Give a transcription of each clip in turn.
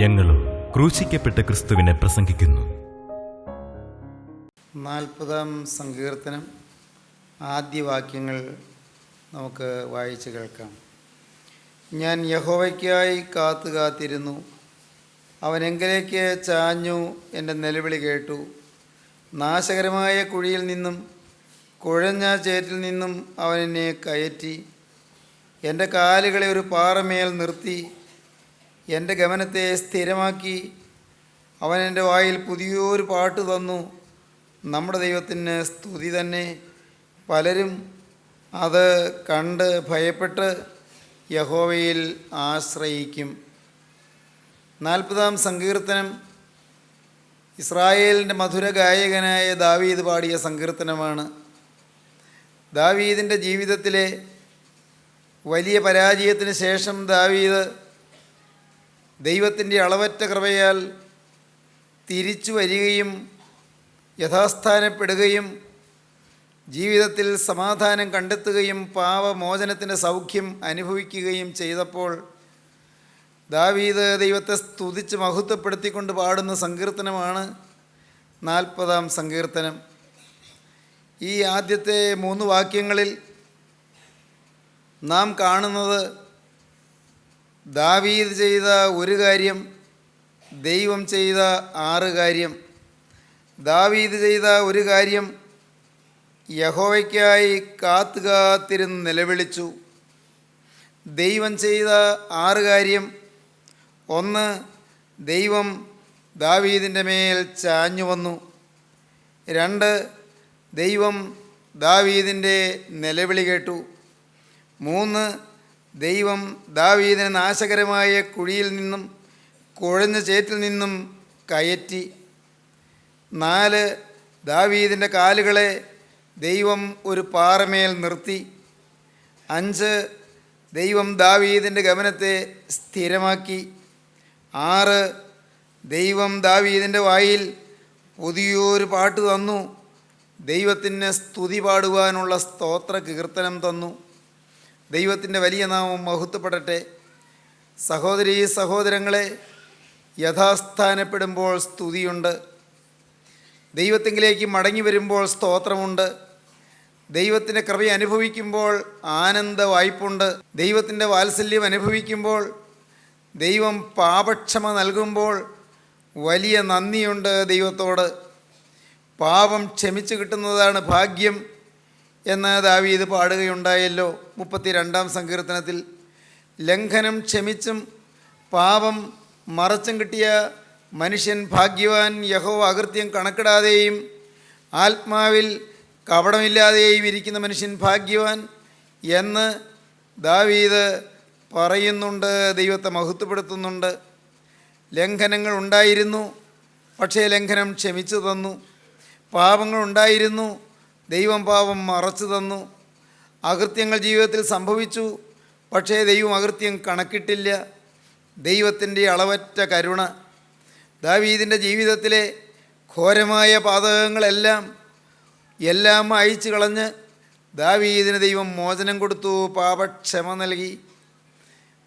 ഞങ്ങളും ക്രൂശിക്കപ്പെട്ട ക്രിസ്തുവിനെ പ്രസംഗിക്കുന്നു. 40-ാം സങ്കീർത്തനം ആദ്യ വാക്യങ്ങൾ നമുക്ക് വായിച്ച് കേൾക്കാം. ഞാൻ യഹോവയ്ക്കായി കാത്തിരുന്നു, അവൻ എങ്കിലേക്ക് ചാഞ്ഞു, എൻ്റെ നിലവിളി കേട്ടു. നാശകരമായ കുഴിയിൽ നിന്നും കുഴഞ്ഞ ചേറ്റിൽ നിന്നും അവൻ എന്നെ കയറ്റി. എൻ്റെ കാലുകളെ ഒരു പാറമേൽ നിർത്തി, എൻ്റെ ഗമനത്തെ സ്ഥിരമാക്കി. അവൻ എൻ്റെ വായിൽ പുതിയൊരു പാട്ട് തന്നു, നമ്മുടെ ദൈവത്തിന് സ്തുതി തന്നെ. പലരും അത് കണ്ട് ഭയപ്പെട്ട് യഹോവയിൽ ആശ്രയിക്കും. 40-ാം സങ്കീർത്തനം ഇസ്രായേലിൻ്റെ മധുര ഗായകനായ ദാവീദ് പാടിയ സങ്കീർത്തനമാണ്. ദാവീദിൻ്റെ ജീവിതത്തിലെ വലിയ പരാജയത്തിന് ശേഷം ദാവീദ് ദൈവത്തിൻ്റെ അളവറ്റ കൃപയാൽ തിരിച്ചു വരികയും യഥാസ്ഥാനപ്പെടുകയും ജീവിതത്തിൽ സമാധാനം കണ്ടെത്തുകയും പാപമോചനത്തിൻ്റെ സൗഖ്യം അനുഭവിക്കുകയും ചെയ്തപ്പോൾ ദാവീദ് ദൈവത്തെ സ്തുതിച്ച് മഹത്വപ്പെടുത്തിക്കൊണ്ട് പാടുന്ന സങ്കീർത്തനമാണ് 40-ാം സങ്കീർത്തനം. ഈ ആദ്യത്തെ 3 വാക്യങ്ങളിൽ നാം കാണുന്നത് ദാവീദ് ചെയ്ത ഒരു കാര്യം, ദൈവം ചെയ്ത 6 കാര്യം. ദാവീദ് ചെയ്ത ഒരു കാര്യം, യഹോവയ്ക്കായി കാത്തിരുന്ന് നിലവിളിച്ചു. ദൈവം ചെയ്ത 6 കാര്യം: 1, ദൈവം ദാവീദിൻ്റെ മേൽ ചാഞ്ഞു വന്നു. 2, ദൈവം ദാവീദിൻ്റെ നിലവിളി കേട്ടു. 3, ദൈവം ദാവീദിനെ നാശകരമായ കുഴിയിൽ നിന്നും കുഴഞ്ഞ ചേറ്റിൽ നിന്നും കയറ്റി. 4, ദാവീദിൻ്റെ കാലുകളെ ദൈവം ഒരു പാറമേൽ നിർത്തി. 5, ദൈവം ദാവീദിൻ്റെ ഗമനത്തെ സ്ഥിരമാക്കി. 6, ദൈവം ദാവീദിൻ്റെ വായിൽ പുതിയൊരു പാട്ട് തന്നു, ദൈവത്തിന് സ്തുതി പാടുവാനുള്ള സ്തോത്ര കീർത്തനം തന്നു. ദൈവത്തിൻ്റെ വലിയ നാമം മഹത്വപ്പെടട്ടെ. സഹോദരീ സഹോദരങ്ങളെ, യഥാസ്ഥാനപ്പെടുമ്പോൾ സ്തുതിയുണ്ട്. ദൈവത്തിങ്കിലേക്ക് മടങ്ങി വരുമ്പോൾ സ്തോത്രമുണ്ട്. ദൈവത്തിൻ്റെ കൃപ അനുഭവിക്കുമ്പോൾ ആനന്ദ വായ്പുണ്ട്. ദൈവത്തിൻ്റെ വാത്സല്യം അനുഭവിക്കുമ്പോൾ, ദൈവം പാപക്ഷമ നൽകുമ്പോൾ വലിയ നന്ദിയുണ്ട് ദൈവത്തോട്. പാപം ക്ഷമിച്ചു കിട്ടുന്നതാണ് ഭാഗ്യം എന്ന് ദാവീദ് പാടുകയുണ്ടായല്ലോ 32-ാം സങ്കീർത്തനത്തിൽ. ലംഘനം ക്ഷമിച്ചും പാപം മറച്ചും കിട്ടിയ മനുഷ്യൻ ഭാഗ്യവാൻ. യഹോവ അകൃത്യം കണക്കിടാതെയും ആത്മാവിൽ കപടമില്ലാതെയും ഇരിക്കുന്ന മനുഷ്യൻ ഭാഗ്യവാൻ എന്ന് ദാവീദ് പറയുന്നുണ്ട്, ദൈവത്തെ മഹത്വപ്പെടുത്തുന്നുണ്ട്. ലംഘനങ്ങൾ ഉണ്ടായിരുന്നു, പക്ഷേ ലംഘനം ക്ഷമിച്ചു തന്നു. പാപങ്ങളുണ്ടായിരുന്നു, ദൈവം പാപം മറച്ചു തന്നു. അകൃത്യങ്ങൾ ജീവിതത്തിൽ സംഭവിച്ചു, പക്ഷേ ദൈവം അകൃത്യം കണക്കിട്ടില്ല. ദൈവത്തിൻ്റെ അളവറ്റ കരുണ. ദാവീദിൻ്റെ ജീവിതത്തിലെ ഘോരമായ പാതകങ്ങളെല്ലാം അയച്ചു കളഞ്ഞ് ദാവീദിന് ദൈവം മോചനം കൊടുത്തു, പാപക്ഷമ നൽകി.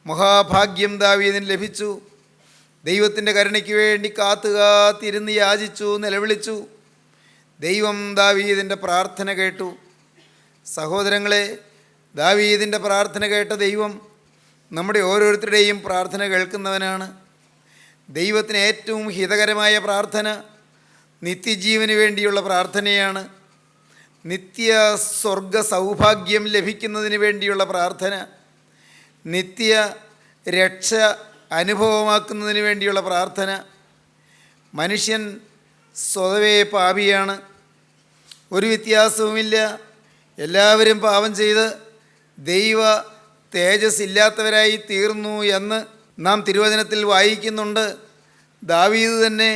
മഹാഭാഗ്യം ദാവീദിന് ലഭിച്ചു. ദൈവത്തിൻ്റെ കരുണയ്ക്ക് വേണ്ടി കാത്തിരുന്ന് യാചിച്ചു, നിലവിളിച്ചു. ദൈവം ദാവീദിൻ്റെ പ്രാർത്ഥന കേട്ടു. സഹോദരങ്ങളെ, ദാവീദിൻ്റെ പ്രാർത്ഥന കേട്ട ദൈവം നമ്മുടെ ഓരോരുത്തരുടെയും പ്രാർത്ഥന കേൾക്കുന്നവനാണ്. ദൈവത്തിന് ഏറ്റവും ഹിതകരമായ പ്രാർത്ഥന നിത്യജീവന് വേണ്ടിയുള്ള പ്രാർത്ഥനയാണ്. നിത്യ സ്വർഗ സൗഭാഗ്യം ലഭിക്കുന്നതിന് വേണ്ടിയുള്ള പ്രാർത്ഥന, നിത്യ രക്ഷ അനുഭവമാക്കുന്നതിന് വേണ്ടിയുള്ള പ്രാർത്ഥന. മനുഷ്യൻ സ്വതവേ പാപിയാണ്, ഒരു വ്യത്യാസവുമില്ല. എല്ലാവരും പാപം ചെയ്ത് ദൈവ തേജസ് ഇല്ലാത്തവരായി തീർന്നു എന്ന് നാം തിരുവചനത്തിൽ വായിക്കുന്നുണ്ട്. ദാവീദ് തന്നെ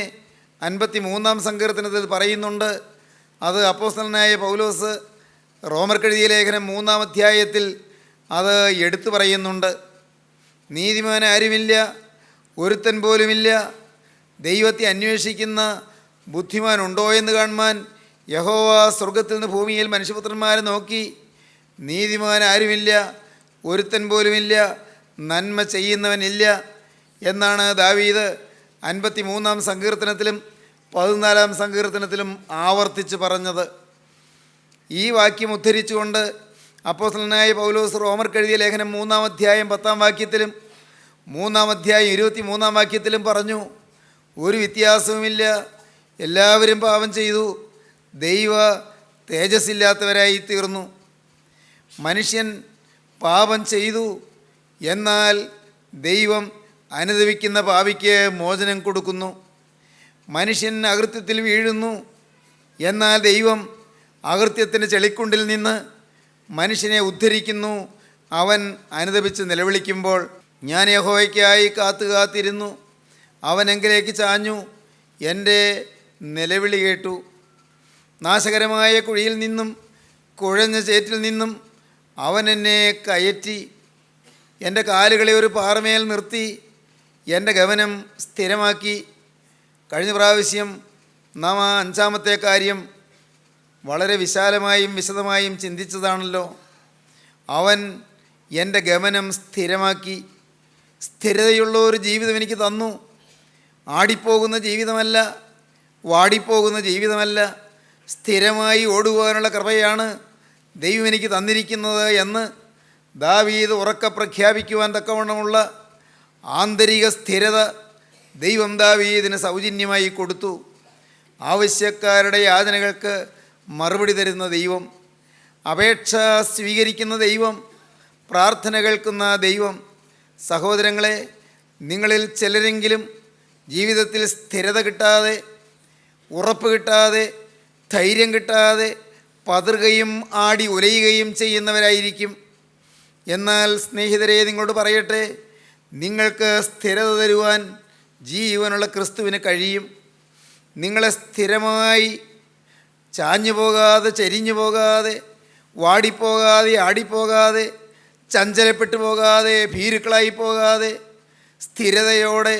53-ാം സങ്കീർത്തനത്തിൽ പറയുന്നുണ്ട്. അത് അപ്പോസ്തലനായ പൗലോസ് റോമർക്കെഴുതിയ ലേഖനം 3-ാം അധ്യായത്തിൽ അത് എടുത്തു പറയുന്നുണ്ട്. നീതിമാൻ ആരുമില്ല, ഒരുത്തൻ പോലുമില്ല. ദൈവത്തെ അന്വേഷിക്കുന്ന ബുദ്ധിമാനുണ്ടോ എന്ന് കാണുവാൻ യഹോവ സ്വർഗത്തിൽ നിന്ന് ഭൂമിയിൽ മനുഷ്യപുത്രന്മാരെ നോക്കി. നീതിമാൻ ആരുമില്ല, ഒരുത്തൻ പോലുമില്ല, നന്മ ചെയ്യുന്നവനില്ല എന്നാണ് ദാവീദ് 53-ാം സങ്കീർത്തനത്തിലും 14-ാം സങ്കീർത്തനത്തിലും ആവർത്തിച്ച് പറഞ്ഞത്. ഈ വാക്യം ഉദ്ധരിച്ചുകൊണ്ട് അപ്പോസ്തലനായ പൗലോസ് റോമർക്ക് എഴുതിയ ലേഖനം 3-ാം അധ്യായം 10-ാം വാക്യത്തിലും 3-ാം അധ്യായം 23-ാം വാക്യത്തിലും പറഞ്ഞു, ഒരു വ്യത്യാസവുമില്ല, എല്ലാവരും പാപം ചെയ്തു ദൈവ തേജസ്സില്ലാത്തവരായി തീർന്നു. മനുഷ്യൻ പാപം ചെയ്തു, എന്നാൽ ദൈവം അനുദപിക്കുന്ന പാപിക്ക് മോചനം കൊടുക്കുന്നു. മനുഷ്യൻ അകൃത്യത്തിൽ വീഴുന്നു, എന്നാൽ ദൈവം അകൃത്യത്തിൻ്റെ ചെളിക്കുണ്ടിൽ നിന്ന് മനുഷ്യനെ ഉദ്ധരിക്കുന്നു. അവൻ അനുദപിച്ച് നിലവിളിക്കുമ്പോൾ, ഞാൻ യഹോവയ്ക്കായി കാത്തിരുന്നു, അവൻ എങ്കിലേക്ക് ചാഞ്ഞു, എൻ്റെ നിലവിളി കേട്ടു. നാശകരമായ കുഴിയിൽ നിന്നും കുഴഞ്ഞ ചേറ്റിൽ നിന്നും അവൻ എന്നെ കയറ്റി, എൻ്റെ കാലുകളെ ഒരു പാറമേൽ നിർത്തി, എൻ്റെ ഗമനം സ്ഥിരമാക്കി. കഴിഞ്ഞ പ്രാവശ്യം നാം ആ 5-ാമത്തെ കാര്യം വളരെ വിശാലമായും വിശദമായും ചിന്തിച്ചതാണല്ലോ. അവൻ എൻ്റെ ഗമനം സ്ഥിരമാക്കി. സ്ഥിരതയുള്ള ഒരു ജീവിതം എനിക്ക് തന്നു. ആടിപ്പോകുന്ന ജീവിതമല്ല, വാടിപ്പോകുന്ന ജീവിതമല്ല, സ്ഥിരമായി ഓടുവാനുള്ള കൃപയാണ് ദൈവം എനിക്ക് തന്നിരിക്കുന്നത് എന്ന് ദാവീദ് ഉറക്കെ പ്രഖ്യാപിക്കുവാൻ തക്കവണ്ണമുള്ള ആന്തരിക സ്ഥിരത ദൈവം ദാവീദിന് സൗജന്യമായി കൊടുത്തു. ആവശ്യക്കാരുടെ യാചനകൾക്ക് മറുപടി തരുന്ന ദൈവം, അപേക്ഷ സ്വീകരിക്കുന്ന ദൈവം, പ്രാർത്ഥന കേൾക്കുന്ന ദൈവം. സഹോദരങ്ങളെ, നിങ്ങളിൽ ചിലരെങ്കിലും ജീവിതത്തിൽ സ്ഥിരത കിട്ടാതെ, ഉറപ്പ് കിട്ടാതെ, ധൈര്യം കിട്ടാതെ പതറുകയും ആടി ഉലയുകയും ചെയ്യുന്നവരായിരിക്കും. എന്നാൽ സ്നേഹിതരെ, നിങ്ങളോട് പറയട്ടെ, നിങ്ങൾക്ക് സ്ഥിരത തരുവാൻ ജീവനുള്ള ക്രിസ്തുവിന് കഴിയും. നിങ്ങളെ സ്ഥിരമായി ചാഞ്ഞു പോകാതെ, ചരിഞ്ഞു പോകാതെ, വാടിപ്പോകാതെ, ആടിപ്പോകാതെ, ചഞ്ചലപ്പെട്ടു പോകാതെ, ഭീരുക്കളായി പോകാതെ, സ്ഥിരതയോടെ,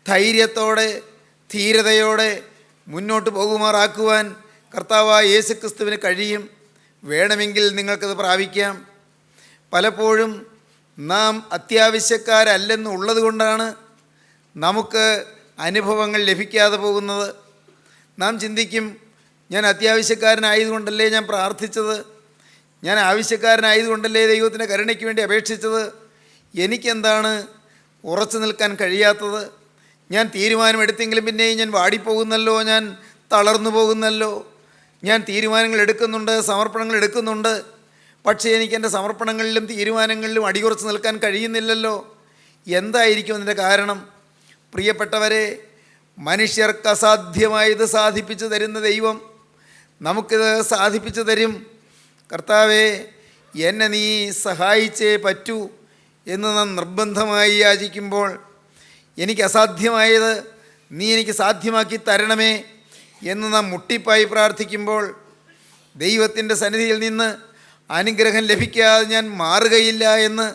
ധൈര്യത്തോടെ, ധീരതയോടെ മുന്നോട്ട് പോകുമാറാക്കുവാൻ കർത്താവായ യേശുക്രിസ്തുവിന് കഴിയും. വേണമെങ്കിൽ നിങ്ങൾക്കത് പ്രാപിക്കാം. പലപ്പോഴും നാം അത്യാവശ്യക്കാരല്ലെന്ന് ഉള്ളത് കൊണ്ടാണ് നമുക്ക് അനുഭവങ്ങൾ ലഭിക്കാതെ പോകുന്നത്. നാം ചിന്തിക്കും, ഞാൻ അത്യാവശ്യക്കാരനായതുകൊണ്ടല്ലേ ഞാൻ പ്രാർത്ഥിച്ചത്, ഞാൻ ആവശ്യക്കാരനായതുകൊണ്ടല്ലേ ദൈവത്തിൻ്റെ കരുണയ്ക്ക് വേണ്ടി അപേക്ഷിച്ചത്, എനിക്കെന്താണ് ഉറച്ചു നിൽക്കാൻ കഴിയാത്തത്? ഞാൻ തീരുമാനമെടുത്തെങ്കിലും പിന്നെയും ഞാൻ വാടിപ്പോകുന്നല്ലോ, ഞാൻ തളർന്നു പോകുന്നല്ലോ. ഞാൻ തീരുമാനങ്ങൾ എടുക്കുന്നുണ്ട്, സമർപ്പണങ്ങൾ എടുക്കുന്നുണ്ട്, പക്ഷേ എനിക്ക് എൻ്റെ സമർപ്പണങ്ങളിലും തീരുമാനങ്ങളിലും അടിയുറച്ച് നിൽക്കാൻ കഴിയുന്നില്ലല്ലോ. എന്തായിരിക്കും അതിൻ്റെ കാരണം? പ്രിയപ്പെട്ടവരെ, മനുഷ്യർക്ക് അസാധ്യമായത് സാധിപ്പിച്ചു തരുന്ന ദൈവം നമുക്കിത് സാധിപ്പിച്ചു തരും. കർത്താവേ, എന്നെ നീ സഹായിച്ചേ പറ്റൂ എന്ന് നാം നിർബന്ധമായി യാചിക്കുമ്പോൾ, എനിക്ക് അസാധ്യമായത് നീ എനിക്ക് സാധ്യമാക്കി തരണമേ എന്ന് നാം മുട്ടിപ്പായി പ്രാർത്ഥിക്കുമ്പോൾ, ദൈവത്തിൻ്റെ സന്നിധിയിൽ നിന്ന് അനുഗ്രഹം ലഭിക്കാതെ ഞാൻ മാറുകയില്ല എന്ന്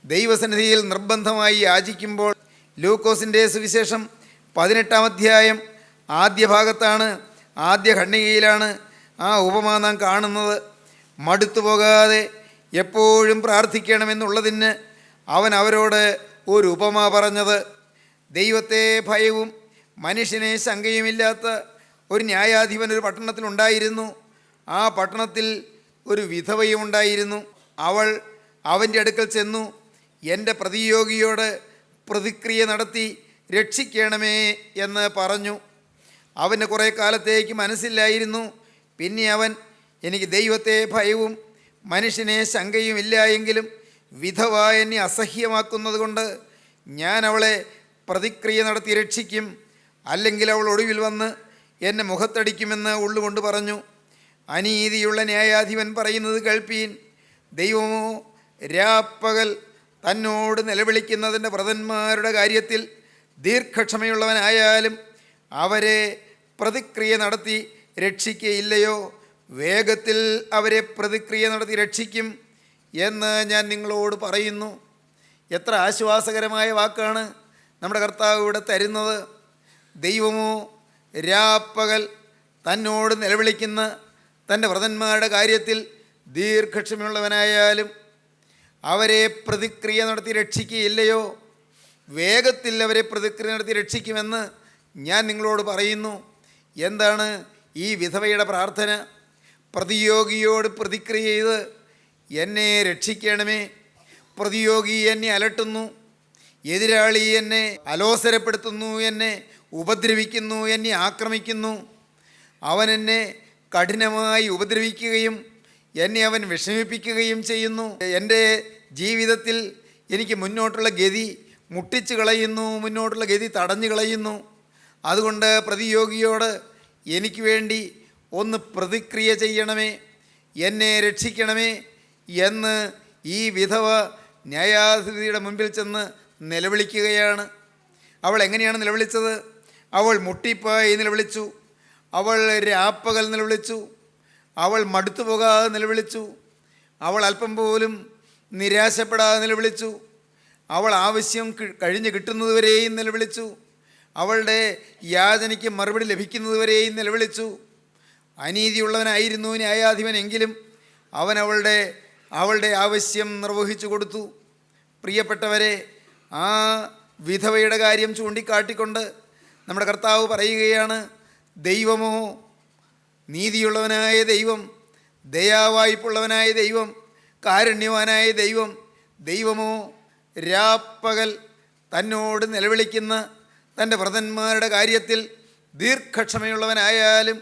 ദൈവസന്നിധിയിൽ നിർബന്ധമായി യാചിക്കുമ്പോൾ, ലൂക്കോസിൻ്റെ സുവിശേഷം 18-ാം അധ്യായം ആദ്യ ഭാഗത്താണ്, ആദ്യ ഖണ്ഡികയിലാണ് ആ ഉപമ നാം കാണുന്നത്. മടുത്തു പോകാതെ എപ്പോഴും പ്രാർത്ഥിക്കണമെന്നുള്ളതിന് അവൻ അവരോട് ഒരു ഉപമ പറഞ്ഞത്. ദൈവത്തെ ഭയവും മനുഷ്യനെ ശങ്കയുമില്ലാത്ത ഒരു ന്യായാധിപൻ ഒരു പട്ടണത്തിലുണ്ടായിരുന്നു. ആ പട്ടണത്തിൽ ഒരു വിധവയും ഉണ്ടായിരുന്നു. അവൾ അവൻ്റെ അടുക്കൽ ചെന്നു, എൻ്റെ പ്രതിയോഗിയോട് പ്രതിക്രിയ നടത്തി രക്ഷിക്കണമേ എന്ന് പറഞ്ഞു. അവന് കുറേ കാലത്തേക്ക് മനസ്സില്ലായിരുന്നു. പിന്നെ അവൻ, എനിക്ക് ദൈവത്തെ ഭയവും മനുഷ്യനെ ശങ്കയുമില്ല എങ്കിലും വിധവ എന്നെ അസഹ്യമാക്കുന്നത് കൊണ്ട് ഞാൻ അവളെ പ്രതിക്രിയ നടത്തി രക്ഷിക്കും, അല്ലെങ്കിൽ അവൾ ഒടുവിൽ വന്ന് എന്നെ മുഖത്തടിക്കുമെന്ന് ഉള്ളുകൊണ്ട് പറഞ്ഞു. അനീതിയുള്ള ന്യായാധിപൻ പറയുന്നത് കേൾപ്പീൻ. ദൈവമോ രാപ്പകൽ തന്നോട് നിലവിളിക്കുന്നതിൻ്റെ വ്രതന്മാരുടെ കാര്യത്തിൽ ദീർഘക്ഷമയുള്ളവനായാലും അവരെ പ്രതിക്രിയ നടത്തി രക്ഷിക്കുകയില്ലയോ? വേഗത്തിൽ അവരെ പ്രതിക്രിയ നടത്തി രക്ഷിക്കും എന്ന് ഞാൻ നിങ്ങളോട് പറയുന്നു. എത്ര ആശ്വാസകരമായ വാക്കാണ് നമ്മുടെ കർത്താവ് ഇവിടെ തരുന്നത്. ദൈവമോ രാപ്പകൽ തന്നോട് നിലവിളിക്കുന്ന തൻ്റെ വ്രതന്മാരുടെ കാര്യത്തിൽ ദീർഘക്ഷമയുള്ളവനായാലും അവരെ പ്രതിക്രിയ നടത്തി രക്ഷിക്കുകയില്ലയോ? വേഗത്തിൽ അവരെ പ്രതിക്രിയ നടത്തി രക്ഷിക്കുമെന്ന് ഞാൻ നിങ്ങളോട് പറയുന്നു. എന്താണ് ഈ വിധവയുടെ പ്രാർത്ഥന? പ്രതിയോഗിയോട് പ്രതിക്രിയ ചെയ്ത് എന്നെ രക്ഷിക്കണമേ. പ്രതിയോഗി എന്നെ അലട്ടുന്നു, എതിരാളി എന്നെ അലോസരപ്പെടുത്തുന്നു, എന്നെ ഉപദ്രവിക്കുന്നു, എന്നെ ആക്രമിക്കുന്നു. അവൻ എന്നെ കഠിനമായി ഉപദ്രവിക്കുകയും എന്നെ അവൻ വിഷമിപ്പിക്കുകയും ചെയ്യുന്നു. എൻ്റെ ജീവിതത്തിൽ എനിക്ക് മുന്നോട്ടുള്ള ഗതി മുട്ടിച്ച് കളയുന്നു, മുന്നോട്ടുള്ള ഗതി തടഞ്ഞു കളയുന്നു. അതുകൊണ്ട് പ്രതിയോഗിയോട് എനിക്ക് വേണ്ടി ഒന്ന് പ്രതിക്രിയ ചെയ്യണമേ, എന്നെ രക്ഷിക്കണമേ എന്ന് ഈ വിധവ ന്യായാധിപതിയുടെ മുൻപിൽ ചെന്ന് നിലവിളിക്കുകയാണ്. അവൾ എങ്ങനെയാണ് നിലവിളിച്ചത്? അവൾ മുട്ടിപ്പായി നിലവിളിച്ചു, അവൾ രാപ്പകൽ നിലവിളിച്ചു, അവൾ മടുത്തു പോകാതെ നിലവിളിച്ചു, അവൾ അല്പം പോലും നിരാശപ്പെടാതെ നിലവിളിച്ചു, അവൾ ആവശ്യം കഴിഞ്ഞ് കിട്ടുന്നതുവരെയും നിലവിളിച്ചു, അവളുടെ യാചനയ്ക്ക് മറുപടി ലഭിക്കുന്നതുവരെയും നിലവിളിച്ചു. അനീതിയുള്ളവനായിരുന്നു ന്യായാധിപനെങ്കിലും അവൻ അവളുടെ ആവശ്യം നിർവഹിച്ചു കൊടുത്തു. പ്രിയപ്പെട്ടവരെ, ആ വിധവയുടെ കാര്യം ചൂണ്ടിക്കാട്ടിക്കൊണ്ട് നമ്മുടെ കർത്താവ് പറയുകയാണ്, ദൈവമോ, നീതിയുള്ളവനായ ദൈവം, ദയാവായ്പുള്ളവനായ ദൈവം, കാരുണ്യവാനായ ദൈവം, ദൈവമോ രാപ്പകൽ തന്നോട് നിലവിളിക്കുന്ന തൻ്റെ വ്രതന്മാരുടെ കാര്യത്തിൽ ദീർഘക്ഷമയുള്ളവനായാലും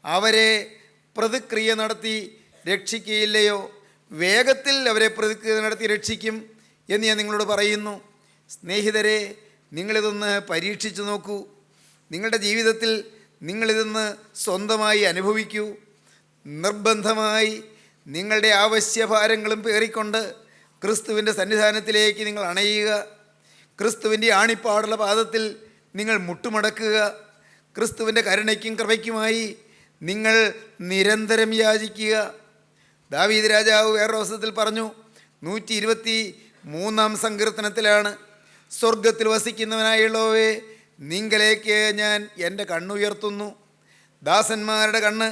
അവരെ പ്രതിക്രിയ നടത്തി രക്ഷിക്കുകയില്ലയോ? വേഗത്തിൽ അവരെ പ്രതിക്രിയ നടത്തി രക്ഷിക്കും എന്ന് ഞാൻ നിങ്ങളോട് പറയുന്നു. സ്നേഹിതരെ, നിങ്ങളിതൊന്ന് പരീക്ഷിച്ചു നോക്കൂ. നിങ്ങളുടെ ജീവിതത്തിൽ നിങ്ങളിതൊന്ന് സ്വന്തമായി അനുഭവിക്കൂ. നിർബന്ധമായി നിങ്ങളുടെ ആവശ്യഭാരങ്ങളും പേറിക്കൊണ്ട് ക്രിസ്തുവിൻ്റെ സന്നിധാനത്തിലേക്ക് നിങ്ങൾ അണയുക. ക്രിസ്തുവിൻ്റെ ആണിപ്പാടുള്ള പാദത്തിൽ നിങ്ങൾ മുട്ടുമടക്കുക. ക്രിസ്തുവിൻ്റെ കരുണയ്ക്കും കൃപയ്ക്കുമായി നിങ്ങൾ നിരന്തരം യാചിക്കുക. ദാവീദ് രാജാവ് വേറൊരു അവസരത്തിൽ പറഞ്ഞു, 123-ാം സങ്കീർത്തനത്തിലാണ്, സ്വർഗത്തിൽ വസിക്കുന്നവനായുള്ളവേ, നിങ്കലേക്ക് ഞാൻ എൻ്റെ കണ്ണുയർത്തുന്നു. ദാസന്മാരുടെ കണ്ണ്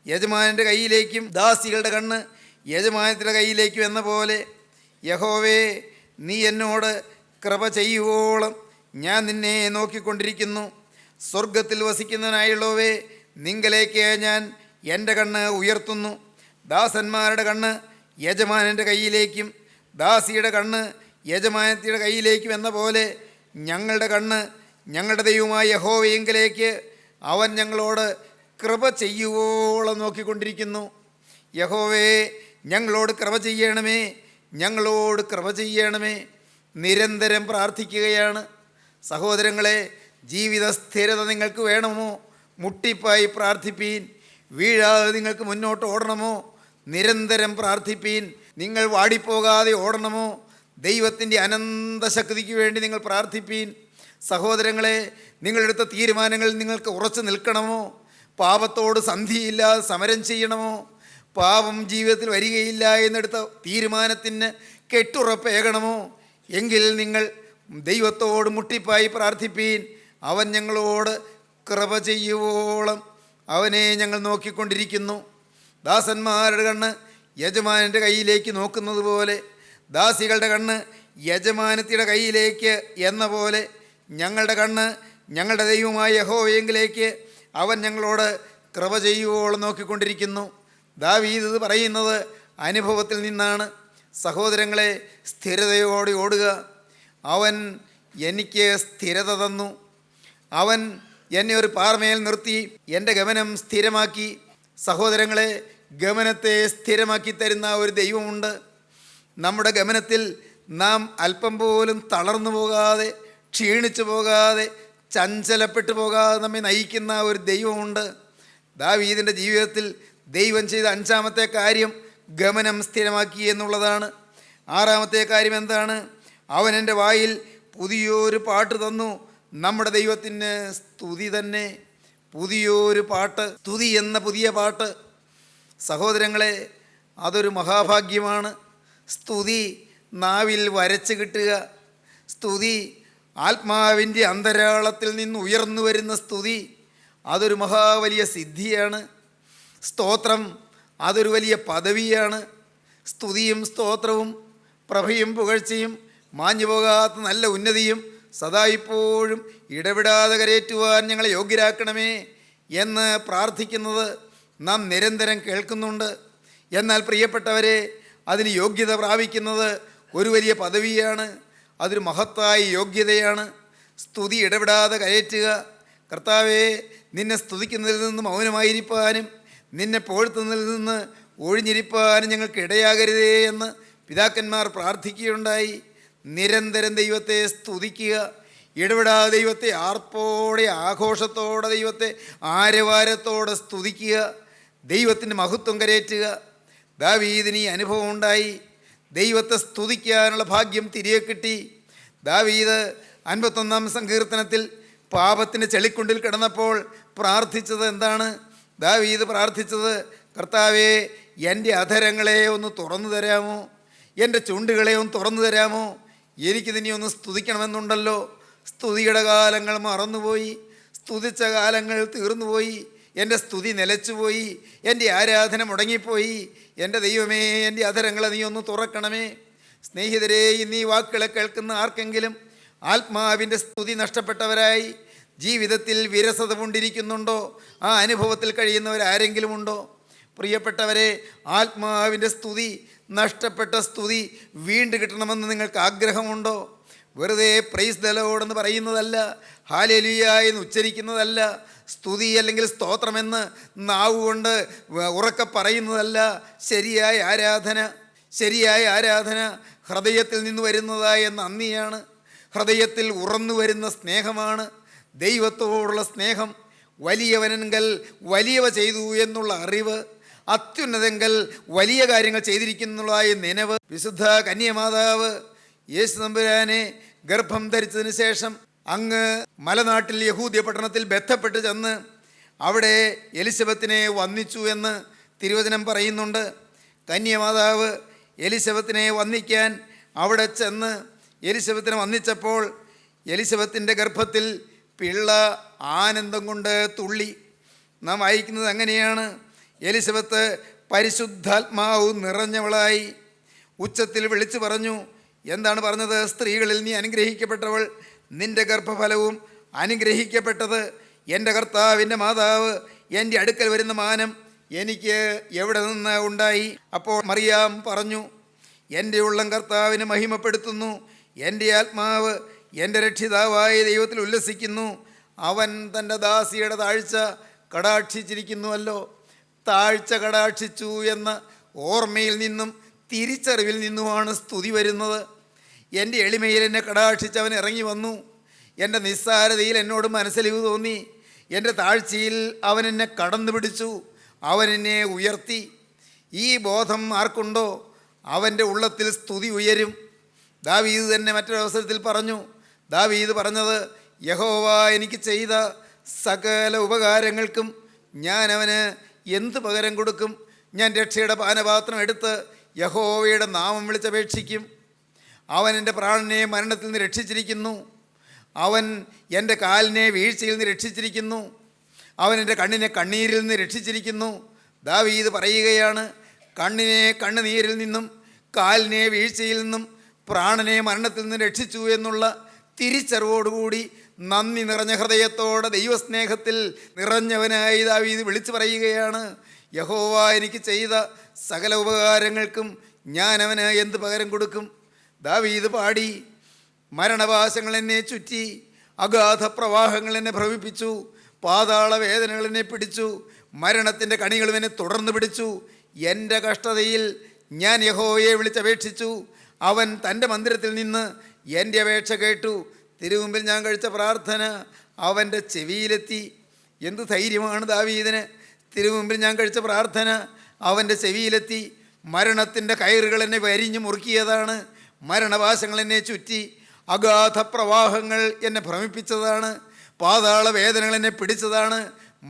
യജമാനൻ്റെ കയ്യിലേക്കും ദാസികളുടെ കണ്ണ് യജമാനത്തിൻ്റെ കയ്യിലേക്കും എന്ന പോലെ യഹോവേ, നീ എന്നോട് കൃപ ചെയ്യുവോളം ഞാൻ നിന്നെ നോക്കിക്കൊണ്ടിരിക്കുന്നു. സ്വർഗത്തിൽ വസിക്കുന്നവനായുള്ളവേ, നിങ്കലേക്ക് ഞാൻ എൻ്റെ കണ്ണ് ഉയർത്തുന്നു. ദാസന്മാരുടെ കണ്ണ് യജമാനൻ്റെ കയ്യിലേക്കും ദാസിയുടെ കണ്ണ് യജമാനത്തിയുടെ കയ്യിലേക്കും എന്ന പോലെ ഞങ്ങളുടെ കണ്ണ് ഞങ്ങളുടെ ദൈവമായ യഹോവയെങ്കിലേക്ക് അവൻ ഞങ്ങളോട് കൃപ ചെയ്യുവോളം നോക്കിക്കൊണ്ടിരിക്കുന്നു. യഹോവേ, ഞങ്ങളോട് കൃപ ചെയ്യണമേ, ഞങ്ങളോട് കൃപ ചെയ്യണമേ. നിരന്തരം പ്രാർത്ഥിക്കുകയാണ്. സഹോദരങ്ങളെ, ജീവിത സ്ഥിരത നിങ്ങൾക്ക് വേണമോ? മുട്ടിപ്പായി പ്രാർത്ഥിപ്പീൻ. വീഴാതെ നിങ്ങൾക്ക് മുന്നോട്ട് ഓടണമോ? നിരന്തരം പ്രാർത്ഥിപ്പീൻ. നിങ്ങൾ വാടിപ്പോകാതെ ഓടണമോ? ദൈവത്തിൻ്റെ അനന്തശക്തിക്ക് വേണ്ടി നിങ്ങൾ പ്രാർത്ഥിപ്പീൻ. സഹോദരങ്ങളെ, നിങ്ങളെടുത്ത തീരുമാനങ്ങളിൽ നിങ്ങൾക്ക് ഉറച്ചു നിൽക്കണമോ? പാപത്തോട് സന്ധിയില്ലാതെ സമരം ചെയ്യണമോ? പാപം ജീവിതത്തിൽ വരികയില്ല എന്നെടുത്ത തീരുമാനത്തിന് കെട്ടുറപ്പേകണമോ? എങ്കിൽ നിങ്ങൾ ദൈവത്തോട് മുട്ടിപ്പായി പ്രാർത്ഥിപ്പീൻ. അവൻ ഞങ്ങളോട് കൃപ ചെയ്യുവോളം അവനെ ഞങ്ങൾ നോക്കിക്കൊണ്ടിരിക്കുന്നു. ദാസന്മാരുടെ കണ്ണ് യജമാനൻ്റെ കയ്യിലേക്ക് നോക്കുന്നത് പോലെ, ദാസികളുടെ കണ്ണ് യജമാനത്തിയുടെ കയ്യിലേക്ക് എന്ന പോലെ ഞങ്ങളുടെ കണ്ണ് ഞങ്ങളുടെ ദൈവമായ യഹോവയെങ്കിലേക്ക് അവൻ ഞങ്ങളോട് കൃപ ചെയ്യുവോളം നോക്കിക്കൊണ്ടിരിക്കുന്നു. ദാവീദ് ഇത് പറയുന്നത് അനുഭവത്തിൽ നിന്നാണ്. സഹോദരങ്ങളെ, സ്ഥിരതയോടെ ഓടുക. അവൻ എനിക്ക് സ്ഥിരത തന്നു. അവൻ എന്നെ ഒരു പാറമേൽ നിർത്തി എൻ്റെ ഗമനം സ്ഥിരമാക്കി. സഹോദരങ്ങളെ, ഗമനത്തെ സ്ഥിരമാക്കി തരുന്ന ഒരു ദൈവമുണ്ട്. നമ്മുടെ ഗമനത്തിൽ നാം അല്പം പോലും തളർന്നു പോകാതെ, ക്ഷീണിച്ചു പോകാതെ, ചഞ്ചലപ്പെട്ടു പോകാതെ നമ്മെ നയിക്കുന്ന ഒരു ദൈവമുണ്ട്. ദാവീദിൻ്റെ ജീവിതത്തിൽ ദൈവം ചെയ്ത 5-ാമത്തെ കാര്യം ഗമനം സ്ഥിരമാക്കി എന്നുള്ളതാണ്. 6-ാമത്തെ കാര്യം എന്താണ്? അവൻ എൻ്റെ വായിൽ പുതിയൊരു പാട്ട് തന്നു. നമ്മുടെ ദൈവത്തിന് സ്തുതി തന്നെ. പുതിയൊരു പാട്ട്, സ്തുതി എന്ന പുതിയ പാട്ട്. സഹോദരങ്ങളെ, അതൊരു മഹാഭാഗ്യമാണ്. സ്തുതി നാവിൽ വരച്ച് കിട്ടുക. സ്തുതി ആത്മാവിൻ്റെ അന്തരാളത്തിൽ നിന്ന് ഉയർന്നു വരുന്ന സ്തുതി, അതൊരു വലിയ സിദ്ധിയാണ്. സ്തോത്രം അതൊരു വലിയ പദവിയാണ്. സ്തുതിയും സ്തോത്രവും പ്രഭയും പുകഴ്ചയും മാഞ്ഞു പോകാത്ത നല്ല ഉന്നതിയും സദാ ഇപ്പോഴും ഇടപെടാതെ കരയേറ്റുവാൻ ഞങ്ങളെ യോഗ്യരാക്കണമേ എന്ന് പ്രാർത്ഥിക്കുന്നത് നാം നിരന്തരം കേൾക്കുന്നുണ്ട്. എന്നാൽ പ്രിയപ്പെട്ടവരെ, അതിന് യോഗ്യത പ്രാപിക്കുന്നത് ഒരു വലിയ പദവിയാണ്. അതൊരു മഹത്തായ യോഗ്യതയാണ്. സ്തുതി ഇടപെടാതെ കരയേറ്റുക. കർത്താവേ, നിന്നെ സ്തുതിക്കുന്നതിൽ നിന്ന് മൗനമായിരിക്കാനും നിന്നെ പുകഴ്ത്തുന്നതിൽ നിന്ന് ഒഴിഞ്ഞിരിപ്പാനും ഞങ്ങൾക്ക് ഇടയാകരുതേ എന്ന് പിതാക്കന്മാർ പ്രാർത്ഥിക്കുകയുണ്ടായി. നിരന്തരം ദൈവത്തെ സ്തുതിക്കുക. ഇടപെടാതെ ദൈവത്തെ ആർപ്പോടെ, ആഘോഷത്തോടെ, ദൈവത്തെ ആരവാരത്തോടെ സ്തുതിക്കുക. ദൈവത്തിൻ്റെ മഹത്വം കരയേറ്റുക. ദാവീദിന് ഈ അനുഭവം ഉണ്ടായി. ദൈവത്തെ സ്തുതിക്കാനുള്ള ഭാഗ്യം തിരികെ കിട്ടി. ദാവീദ് 51-ാം സങ്കീർത്തനത്തിൽ പാപത്തിൻ്റെ ചെളിക്കുണ്ടിൽ കിടന്നപ്പോൾ പ്രാർത്ഥിച്ചത് എന്താണ്? ദാവീദ് പ്രാർത്ഥിച്ചത്, കർത്താവേ, എൻ്റെ അധരങ്ങളെ ഒന്ന് തുറന്നു തരാമോ? എൻ്റെ ചുണ്ടുകളെ ഒന്ന് തുറന്നു തരാമോ? എനിക്ക് നിന്നെ ഒന്ന് സ്തുതിക്കണമെന്നുണ്ടല്ലോ. സ്തുതിയുടെ കാലങ്ങൾ മറന്നുപോയി. സ്തുതിച്ച കാലങ്ങൾ തീർന്നുപോയി. എൻ്റെ സ്തുതി നിലച്ചുപോയി. എൻ്റെ ആരാധന മുടങ്ങിപ്പോയി. എൻ്റെ ദൈവമേ, എൻ്റെ അധരങ്ങളെ നീ ഒന്ന് തുറക്കണമേ. സ്നേഹിതരെ, ഇന്ന് ഈ വാക്കുകളെ കേൾക്കുന്ന ആർക്കെങ്കിലും ആത്മാവിൻ്റെ സ്തുതി നഷ്ടപ്പെട്ടവരായി ജീവിതത്തിൽ വിരസത കൊണ്ടിരിക്കുന്നുണ്ടോ? ആ അനുഭവത്തിൽ കഴിയുന്നവരാരെങ്കിലും ഉണ്ടോ? പ്രിയപ്പെട്ടവരെ, ആത്മാവിൻ്റെ സ്തുതി, നഷ്ടപ്പെട്ട സ്തുതി വീണ്ടും കിട്ടണമെന്ന് നിങ്ങൾക്ക് ആഗ്രഹമുണ്ടോ? വെറുതെ പ്രൈസ് ദ ലോർഡ് എന്ന് പറയുന്നതല്ല, ഹല്ലേലൂയ എന്ന് ഉച്ചരിക്കുന്നതല്ല, സ്തുതി അല്ലെങ്കിൽ സ്തോത്രമെന്ന് നാവ് കൊണ്ട് ഉറക്കെ പറയുന്നതല്ല. ശരിയായ ആരാധന ഹൃദയത്തിൽ നിന്ന് വരുന്നതായ നന്ദിയാണ്. ഹൃദയത്തിൽ ഉറന്നു വരുന്ന സ്നേഹമാണ്. ദൈവത്തോടുള്ള സ്നേഹം. വലിയവനെങ്കിൽ വലിയവ ചെയ്തു എന്നുള്ള അറിവ്, അത്യുന്നതെങ്കിൽ വലിയ കാര്യങ്ങൾ ചെയ്തിരിക്കുന്നതായ നിனைവ്. വിശുദ്ധ കന്യമാതാവ് യേശു തമ്പുരാനെ ഗർഭം ധരിച്ചതിന് ശേഷം അങ്ങ് മലനാട്ടിൽ യഹൂദ്യ പട്ടണത്തിൽ ബന്ധപ്പെട്ട് ചെന്ന് അവിടെ എലിസബത്തിനെ വന്ദിച്ചു എന്ന് തിരുവചനം പറയുന്നുണ്ട്. കന്യമാതാവ് എലിസബത്തിനെ വന്ദിക്കാൻ അവിടെ ചെന്ന് എലിസബത്തിനെ വന്ദിച്ചപ്പോൾ എലിസബത്തിൻ്റെ ഗർഭത്തിൽ പിള്ള ആനന്ദം കൊണ്ട് തുള്ളി. നാം വായിക്കുന്നത് അങ്ങനെയാണ്. എലിസബത്ത് പരിശുദ്ധാത്മാവ് നിറഞ്ഞവളായി ഉച്ചത്തിൽ വിളിച്ചു പറഞ്ഞു. എന്താണ് പറഞ്ഞത്? സ്ത്രീകളിൽ നീ അനുഗ്രഹിക്കപ്പെട്ടവൾ, നിന്റെ ഗർഭഫലവും അനുഗ്രഹിക്കപ്പെട്ടത്. എൻ്റെ കർത്താവിൻ്റെ മാതാവ് എൻ്റെ അടുക്കൽ വരുന്ന മാനം എനിക്ക് എവിടെ നിന്ന് ഉണ്ടായി? അപ്പോൾ മറിയാം പറഞ്ഞു, എൻ്റെ ഉള്ളം കർത്താവിനെ മഹിമപ്പെടുത്തുന്നു. എൻ്റെ ആത്മാവ് എൻ്റെ രക്ഷിതാവായ ദൈവത്തിൽ ഉല്ലസിക്കുന്നു. അവൻ തൻ്റെ ദാസിയുടെ താഴ്ച കടാക്ഷിച്ചിരിക്കുന്നുവല്ലോ. താഴ്ച കടാക്ഷിച്ചു എന്ന ഓർമ്മയിൽ നിന്നും തിരിച്ചറിവിൽ നിന്നുമാണ് സ്തുതി വരുന്നത്. എൻ്റെ എളിമയിൽ എന്നെ കടാക്ഷിച്ചവൻ ഇറങ്ങി വന്നു. എൻ്റെ നിസ്സാരതയിൽ എന്നോട് മനസ്സലിവ് തോന്നി. എൻ്റെ താഴ്ചയിൽ അവൻ എന്നെ കടന്നു പിടിച്ചു. അവൻ എന്നെ ഉയർത്തി. ഈ ബോധം ആർക്കുണ്ടോ അവൻ്റെ ഉള്ളത്തിൽ സ്തുതി ഉയരും. ദാവീദ് തന്നെ മറ്റൊരവസരത്തിൽ പറഞ്ഞു. ദാവീദ് പറഞ്ഞത്, യഹോവ എനിക്ക് ചെയ്ത സകല ഉപകാരങ്ങൾക്കും ഞാൻ അവന് എന്ത് പകരം കൊടുക്കും? ഞാൻ രക്ഷയുടെ പാനപാത്രം എടുത്ത് യഹോവയുടെ നാമം വിളിച്ചപേക്ഷിക്കും. അവൻ എൻ്റെ പ്രാണനെ മരണത്തിൽ നിന്ന് രക്ഷിച്ചിരിക്കുന്നു. അവൻ എൻ്റെ കാലിനെ വീഴ്ചയിൽ നിന്ന് രക്ഷിച്ചിരിക്കുന്നു. അവൻ എൻ്റെ കണ്ണിനെ കണ്ണീരിൽ നിന്ന് രക്ഷിച്ചിരിക്കുന്നു. ദാവീദ് പറയുകയാണ്, കണ്ണിനെ കണ്ണുനീരിൽ നിന്നും കാലിനെ വീഴ്ചയിൽ നിന്നും പ്രാണനെ മരണത്തിൽ നിന്ന് രക്ഷിച്ചു എന്നുള്ള തിരിച്ചറിവോടുകൂടി നന്ദി നിറഞ്ഞ ഹൃദയത്തോടെ ദൈവസ്നേഹത്തിൽ നിറഞ്ഞവനായി ദാവീദ് വിളിച്ചു പറയുകയാണ്, യഹോവ എനിക്ക് ചെയ്ത സകല ഉപകാരങ്ങൾക്കും ഞാൻ അവന് എന്ത് പകരം കൊടുക്കും? ദാവീദ് പാടി, മരണപാശങ്ങൾ എന്നെ ചുറ്റി, അഗാധ പ്രവാഹങ്ങൾ എന്നെ ഭ്രമിപ്പിച്ചു, പാതാള വേദനകൾ എന്നെ പിടിച്ചു, മരണത്തിൻ്റെ കണികളും എന്നെ തുടർന്ന് പിടിച്ചു. എൻ്റെ കഷ്ടതയിൽ ഞാൻ യഹോവയെ വിളിച്ചപേക്ഷിച്ചു. അവൻ തൻ്റെ മന്ദിരത്തിൽ നിന്ന് എൻ്റെ അപേക്ഷ കേട്ടു. തിരുമുമ്പിൽ ഞാൻ കഴിച്ച പ്രാർത്ഥന അവൻ്റെ ചെവിയിലെത്തി. എന്ത് ധൈര്യമാണ് ദാവീദിന്! തിരുമുമ്പിൽ ഞാൻ കഴിച്ച പ്രാർത്ഥന അവൻ്റെ ചെവിയിലെത്തി. മരണത്തിൻ്റെ കയറുകൾ എന്നെ വരിഞ്ഞു മുറുക്കിയതാണ്. മരണപാശങ്ങൾ എന്നെ ചുറ്റി, അഗാധ പ്രവാഹങ്ങൾ എന്നെ ഭ്രമിപ്പിച്ചതാണ്, പാതാള വേദനകൾ എന്നെ പിടിച്ചതാണ്,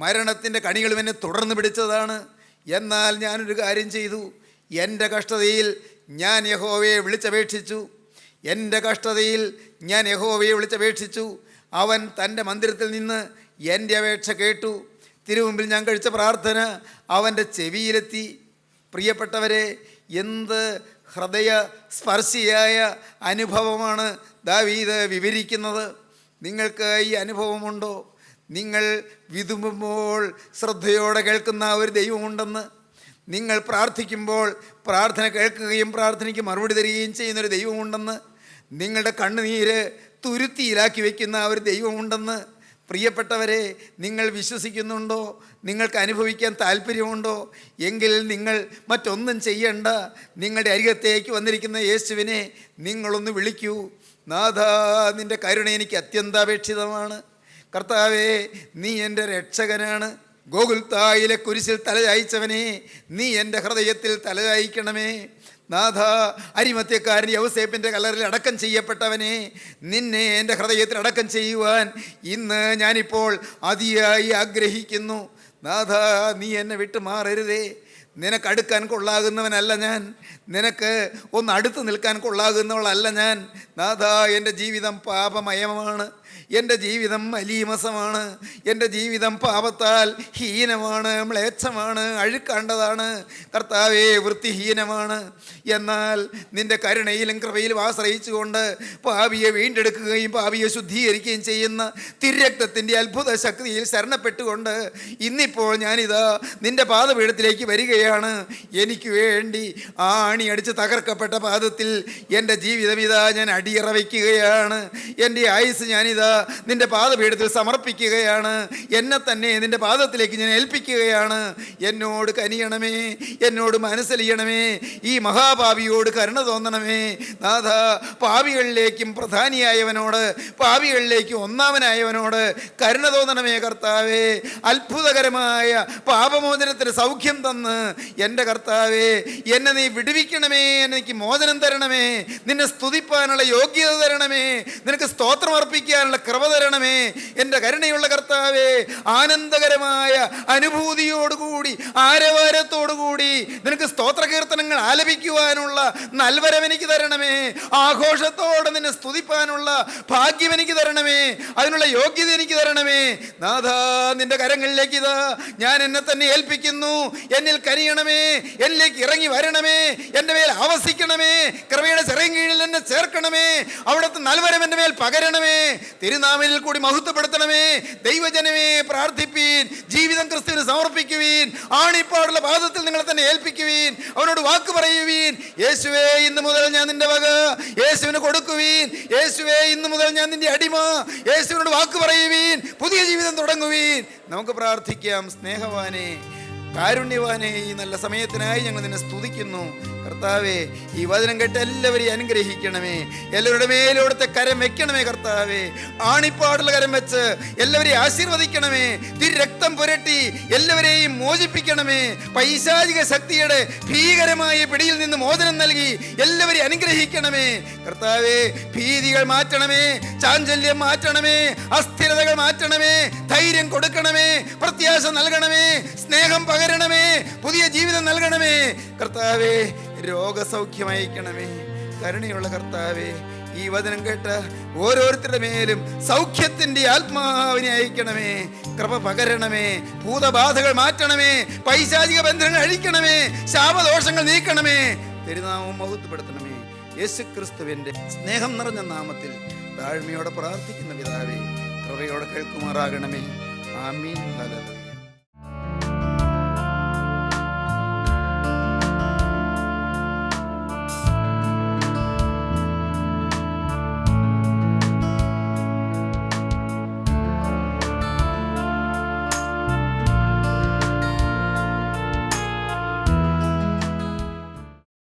മരണത്തിൻ്റെ കണികളും എന്നെ തുടർന്ന് പിടിച്ചതാണ്. എന്നാൽ ഞാനൊരു കാര്യം ചെയ്തു. എൻ്റെ കഷ്ടതയിൽ ഞാൻ യഹോവയെ വിളിച്ചപേക്ഷിച്ചു. എൻ്റെ കഷ്ടതയിൽ ഞാൻ യഹോവയെ വിളിച്ചപേക്ഷിച്ചു. അവൻ തൻ്റെ മന്ദിരത്തിൽ നിന്ന് എൻ്റെ അപേക്ഷ കേട്ടു. തിരുമുമ്പിൽ ഞാൻ കഴിച്ച പ്രാർത്ഥന അവൻ്റെ ചെവിയിലെത്തി. പ്രിയപ്പെട്ടവരെ, എന്ത് ഹൃദയ സ്പർശിയായ അനുഭവമാണ് ദാവീദ് വിവരിക്കുന്നത്. നിങ്ങൾക്ക് ഈ അനുഭവമുണ്ടോ? നിങ്ങൾ വിതുമ്പുമ്പോൾ ശ്രദ്ധയോടെ കേൾക്കുന്ന ഒരു ദൈവമുണ്ടെന്ന്, നിങ്ങൾ പ്രാർത്ഥിക്കുമ്പോൾ പ്രാർത്ഥന കേൾക്കുകയും പ്രാർത്ഥനയ്ക്ക് മറുപടി തരികയും ചെയ്യുന്നൊരു ദൈവമുണ്ടെന്ന്, നിങ്ങളുടെ കണ്ണുനീര് തുരുത്തിയിലാക്കി വയ്ക്കുന്ന ഒരു ദൈവമുണ്ടെന്ന് പ്രിയപ്പെട്ടവരെ, നിങ്ങൾ വിശ്വസിക്കുന്നുണ്ടോ? നിങ്ങൾക്ക് അനുഭവിക്കാൻ താല്പര്യമുണ്ടോ? എങ്കിൽ നിങ്ങൾ മറ്റൊന്നും ചെയ്യണ്ട. നിങ്ങളുടെ അരികത്തേക്ക് വന്നിരിക്കുന്ന യേശുവിനെ നിങ്ങളൊന്ന് വിളിക്കൂ. നാഥാ, നിൻ്റെ കരുണ എനിക്ക് അത്യന്താപേക്ഷിതമാണ്. കർത്താവേ, നീ എൻ്റെ രക്ഷകനാണ്. ഗോകുൽത്തായിലെ കുരിശിൽ തലചായ്ച്ചവനെ, നീ എൻ്റെ ഹൃദയത്തിൽ തലചായ്ക്കണമേ. നാഥ, അരിമത്യക്കാരൻ യൗസേപ്പിൻ്റെ കല്ലറിൽ അടക്കം ചെയ്യപ്പെട്ടവനെ, നിന്നെ എൻ്റെ ഹൃദയത്തിൽ അടക്കം ചെയ്യുവാൻ ഇന്ന് ഞാനിപ്പോൾ അതിയായി ആഗ്രഹിക്കുന്നു. നാഥ, നീ എന്നെ വിട്ടു മാറരുതേ. നിനക്ക് അടുക്കാൻ കൊള്ളാകുന്നവനല്ല ഞാൻ, നിനക്ക് ഒന്ന് അടുത്ത് നിൽക്കാൻ കൊള്ളാകുന്നവളല്ല ഞാൻ. നാഥ, എൻ്റെ ജീവിതം പാപമയമാണ്, എൻ്റെ ജീവിതം മലീമസമാണ്, എൻ്റെ ജീവിതം പാപത്താൽ ഹീനമാണ്, മ്ലേച്ഛമാണ്, അഴുക്കാണ്ടതാണ്. കർത്താവേ, വൃത്തിഹീനമാണ്. എന്നാൽ നിൻ്റെ കരുണയിലും കൃപയിലും ആശ്രയിച്ചുകൊണ്ട് പാപിയെ വീണ്ടെടുക്കുകയും പാപിയെ ശുദ്ധീകരിക്കുകയും ചെയ്യുന്ന തിരുരക്തത്തിൻ്റെ അത്ഭുത ശക്തിയിൽ ശരണപ്പെട്ടുകൊണ്ട് ഇന്നിപ്പോൾ ഞാനിതാ നിൻ്റെ പാദപീഠത്തിലേക്ക് വരികയാണ്. എനിക്ക് വേണ്ടി ആണി അടിച്ച് തകർക്കപ്പെട്ട പാദത്തിൽ എൻ്റെ ജീവിതം ഇതാ ഞാൻ അടിയറ വയ്ക്കുകയാണ്. എൻ്റെ ആയുസ് ഞാനിതാ നിൻ്റെ പാദപീഠത്തിൽ സമർപ്പിക്കുകയാണ്. എന്നെ തന്നെ നിൻ്റെ പാദത്തിലേക്ക് ഞാൻ ഏൽപ്പിക്കുകയാണ്. എന്നോട് കനിയണമേ, എന്നോട് മനസ്സലിയണമേ, ഈ മഹാപാപിയോട് കരുണ തോന്നണമേ. നാഥ, പാപികളിലേക്കും പ്രധാനിയായവനോട്, പാപികളിലേക്കും ഒന്നാമനായവനോട് കരുണ തോന്നണമേ. കർത്താവേ, അത്ഭുതകരമായ പാപമോചനത്തിന് സൗഖ്യം തന്ന് എൻ്റെ കർത്താവേ, എന്നെ നീ വിടുവിക്കണമേ, എനിക്ക് മോചനം തരണമേ, നിന്നെ സ്തുതിപ്പാനുള്ള യോഗ്യത തരണമേ, നിനക്ക് സ്തോത്രം അർപ്പിക്കാനുള്ള കൃപ തരണമേ. എൻ്റെ കരുണയുള്ള കർത്താവേ, ആനന്ദകരമായ അനുഭൂതിയോടുകൂടി ആരവാരത്തോടുകൂടി നിനക്ക് സ്തോത്ര കീർത്തനങ്ങൾ ആലപിക്കുവാനുള്ള നൽവരം എനിക്ക് തരണമേ. ആഘോഷത്തോടെ നിന്നെ സ്തുതിപ്പാനുള്ള ഭാഗ്യം എനിക്ക് തരണമേ. അതിനുള്ള യോഗ്യത എനിക്ക് തരണമേ. നാഥ, നിന്റെ കരങ്ങളിലേക്ക് ഇതാ ഞാൻ എന്നെ തന്നെ ഏൽപ്പിക്കുന്നു. എന്നിൽ കനിയണമേ, എന്നിലേക്ക് ഇറങ്ങി വരണമേ, എൻ്റെ മേൽ ആവസിക്കണമേ, കൃപയുടെ ചെറിയ കീഴിൽ എന്നെ ചേർക്കണമേ, അവിടുത്തെ നൽവരം എൻ്റെ മേൽ പകരണമേ, തിരുനാമത്തിൽ കൂടി മഹത്വപ്പെടുത്തണമേ. ദൈവജനമേ, പ്രാർത്ഥിപ്പീൻ, ജീവിതം ക്രിസ്തുവിന് സമർപ്പിക്കുവീൻ, ആണിപ്പാടുള്ള പാദത്തിൽ നിങ്ങളെ തന്നെ ഏൽപ്പിക്കുവീൻ, അവനോട് വാക്ക് പറയുവീൻ. യേശുവേ, ഇന്ന് മുതൽ ഞാൻ നിന്റെ വക, യേശുവിന് കൊടുക്കുവീൻ. യേശുവേ, ഇന്ന് മുതൽ ഞാൻ നിന്റെ അടിമ, യേശുവിനോട് വാക്ക് പറയുവീൻ, പുതിയ ജീവിതം തുടങ്ങുവീൻ. നമുക്ക് പ്രാർത്ഥിക്കാം. സ്നേഹവാനേ, കാരുണ്യവാനേ, ഈ നല്ല സമയത്തിനായി ഞങ്ങൾ നിന്നെ സ്തുതിക്കുന്നു. കർത്താവേ, ഈ വചനം കേട്ട് എല്ലാവരെയും അനുഗ്രഹിക്കണമേ, എല്ലാവരുടെ മേലോടത്തെ കരം വെക്കണമേ. കർത്താവേ, ആണിപ്പാടുള്ള കരം വെച്ച് എല്ലാവരെയും ആശീർവദിക്കണമേ. തിരുരക്തം പുരട്ടി എല്ലാവരെയും മോചിപ്പിക്കണമേ. പൈശാചിക ശക്തിയുടെ ഭീകരമായ പിടിയിൽ നിന്ന് മോചനം നൽകി എല്ലാവരെയും അനുഗ്രഹിക്കണമേ. കർത്താവേ, ഭീതികൾ മാറ്റണമേ, ചാഞ്ചല്യം മാറ്റണമേ, അസ്ഥിരതകൾ മാറ്റണമേ, ധൈര്യം കൊടുക്കണമേ, പ്രത്യാശ നൽകണമേ, സ്നേഹം പകരണമേ, പുതിയ ജീവിതം നൽകണമേ. കർത്താവേ, രോഗസൗഖ്യം അയക്കണമേ. കരുണയുള്ള കർത്താവേ, ഈ വചനം കേട്ട് ഓരോരുത്തരുടെ മേലും സൗഖ്യത്തിൻ്റെ ആത്മാവിനെ അയക്കണമേ. കൃപ പകരണമേ, ഭൂതബാധകൾ മാറ്റണമേ, പൈശാചിക ബന്ധനങ്ങൾ അഴിക്കണമേ, ശാപദോഷങ്ങൾ നീക്കണമേ. തിരുനാമം മഹത്വപ്പെടുത്തണമേ. യേശുക്രിസ്തുവിൻ്റെ സ്നേഹം നിറഞ്ഞ നാമത്തിൽ താഴ്മയോടെ പ്രാർത്ഥിക്കുന്ന പിതാവേ, കൃപയോടെ കേൾക്കുമാറാകണമേ. ആമീൻ. ഹല്ലേലൂയ.